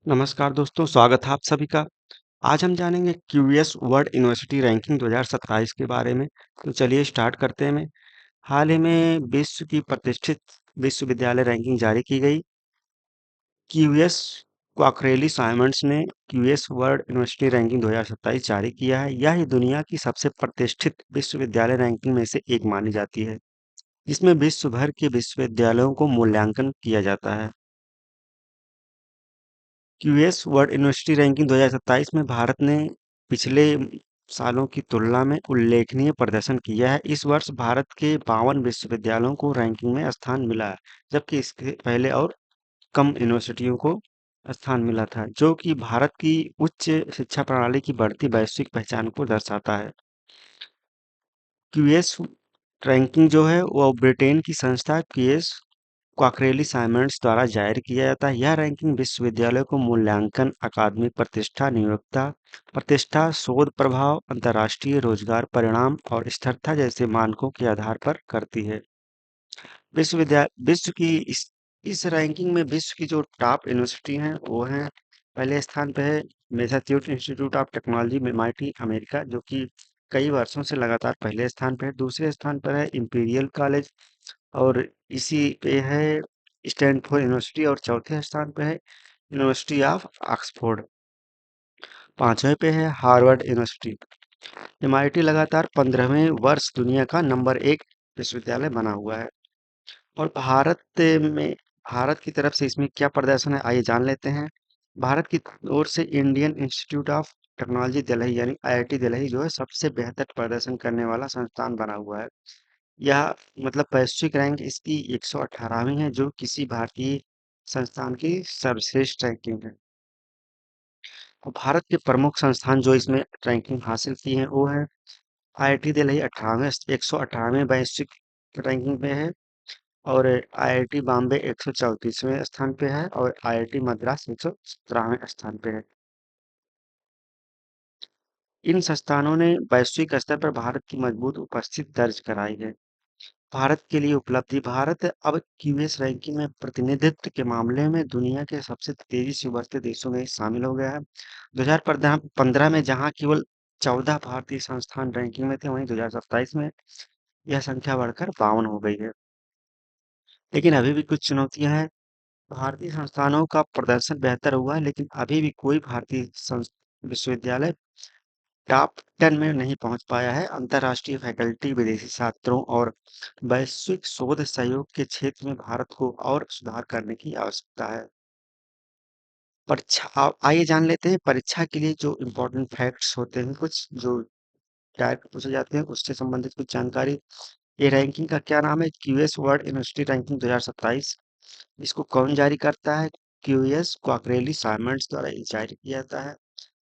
नमस्कार दोस्तों, स्वागत है आप सभी का। आज हम जानेंगे क्यूएस वर्ल्ड यूनिवर्सिटी रैंकिंग 2027 के बारे में। तो चलिए स्टार्ट करते हैं। हाल ही में विश्व की प्रतिष्ठित विश्वविद्यालय रैंकिंग जारी की गई। क्यूएस क्वाक्रेली साइमंड्स ने क्यूएस वर्ल्ड यूनिवर्सिटी रैंकिंग 2027 जारी किया है। यह ही दुनिया की सबसे प्रतिष्ठित विश्वविद्यालय रैंकिंग में से एक मानी जाती है, जिसमें विश्व भर के विश्वविद्यालयों को मूल्यांकन किया जाता है। क्यूएस वर्ल्ड यूनिवर्सिटी रैंकिंग 2027 में भारत ने पिछले सालों की तुलना में उल्लेखनीय प्रदर्शन किया है। इस वर्ष भारत के 52 विश्वविद्यालयों को रैंकिंग में स्थान मिला है, जबकि इसके पहले और कम यूनिवर्सिटियों को स्थान मिला था, जो कि भारत की उच्च शिक्षा प्रणाली की बढ़ती वैश्विक पहचान को दर्शाता है। क्यूएस रैंकिंग जो है वो ब्रिटेन की संस्था क्यूएस क्वाक्रेली साइमंड्स द्वारा जारी किया जाता है। यह रैंकिंग विश्वविद्यालय को मूल्यांकन, अकादमिक प्रतिष्ठा, नियोक्ता प्रतिष्ठा, शोध प्रभाव, अंतर्राष्ट्रीय रोजगार परिणाम और स्थिरता जैसे मानकों के आधार पर करती है। विश्व की इस रैंकिंग में विश्व की जो टॉप यूनिवर्सिटी हैं वो हैं, पहले स्थान पे है Massachusetts institute of technology MIT America, जो कि कई वर्षों से लगातार पहले स्थान पे है। दूसरे स्थान पर है इंपीरियल कॉलेज और इसी पे है स्टैनफोर्ड यूनिवर्सिटी, और चौथे स्थान पे है यूनिवर्सिटी ऑफ ऑक्सफोर्ड। पांचवें पे है हार्वर्ड यूनिवर्सिटी। एमआईटी लगातार 15वें वर्ष दुनिया का नंबर 1 विश्वविद्यालय बना हुआ है। और में भारत की तरफ से इसमें क्या प्रदर्शन है, आइए जान लेते हैं। भारत की ओर से Indian institute of technology Delhi यानी आईआईटी दिल्ली जो है सबसे बेहतर प्रदर्शन करने वाला संस्थान बना हुआ है। यह मतलब वैश्विक रैंक इसकी 118वीं है, जो किसी भारतीय संस्थान की सर्वश्रेष्ठ रैंकिंग है। और भारत के प्रमुख संस्थान जो इसमें रैंकिंग हासिल की है वो है आईआईटी दिल्ली 18वें 118वें वैश्विक रैंकिंग पे है, और आईआईटी बॉम्बे 134वें स्थान पे है, और आईआईटी मद्रास 117वें स्थान पे है। इन संस्थानों ने वैश्विक स्तर पर भारत की मजबूत उपस्थिति दर्ज कराई है। भारत के लिए उपलब्धि, भारत अब क्यूएस रैंकिंग में प्रतिनिधित्व के मामले में दुनिया के सबसे तेजी से उभरते देशों में शामिल हो गया है। 2015 में जहां केवल 14 भारतीय संस्थान रैंकिंग में थे, वहीं 2027 में यह संख्या बढ़कर 52 हो गई है। लेकिन अभी भी कुछ चुनौतियां हैं। भारतीय संस्थानों का प्रदर्शन बेहतर हुआ है, लेकिन अभी भी कोई विश्वविद्यालय टॉप 10 में नहीं पहुंच पाया है। अंतर्राष्ट्रीय फैकल्टी, विदेशी छात्रों और वैश्विक शोध सहयोग के क्षेत्र में भारत को और सुधार करने की आवश्यकता है। परीक्षा आइए जान लेते हैं परीक्षा के लिए जो इम्पोर्टेंट फैक्ट्स होते हैं, कुछ जो डायरेक्ट पूछे जाते हैं उससे संबंधित कुछ जानकारी। ये रैंकिंग का क्या नाम है? QS world university ranking 2027। इसको कौन जारी करता है? क्यूएस क्वाक्रेली साइमंड्स द्वारा ये जारी किया जाता है।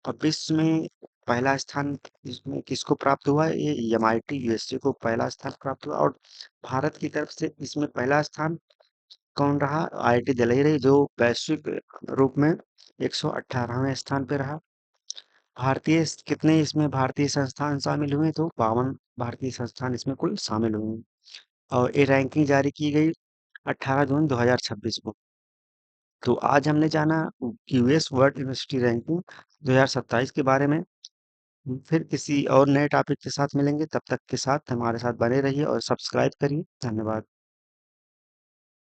और विश्व में पहला स्थान इसमें किसको प्राप्त हुआ है? ये एमआईटी यूएसए को पहला स्थान प्राप्त हुआ। और भारत की तरफ से इसमें पहला स्थान कौन रहा? आईआईटी दिल्ली रही, जो वैश्विक रूप में 118वें स्थान पे रहा। कितने इसमें भारतीय संस्थान शामिल हुए? तो 52 भारतीय संस्थान इसमें कुल शामिल हुए हैं। और ये रैंकिंग जारी की गई 18 जून 2026 को। तो आज हमने जाना यूएस वर्ल्ड यूनिवर्सिटी रैंकिंग 2027 के बारे में। फिर किसी और नए टॉपिक के साथ मिलेंगे, तब तक के साथ हमारे साथ बने रहिए और सब्सक्राइब करिए। धन्यवाद।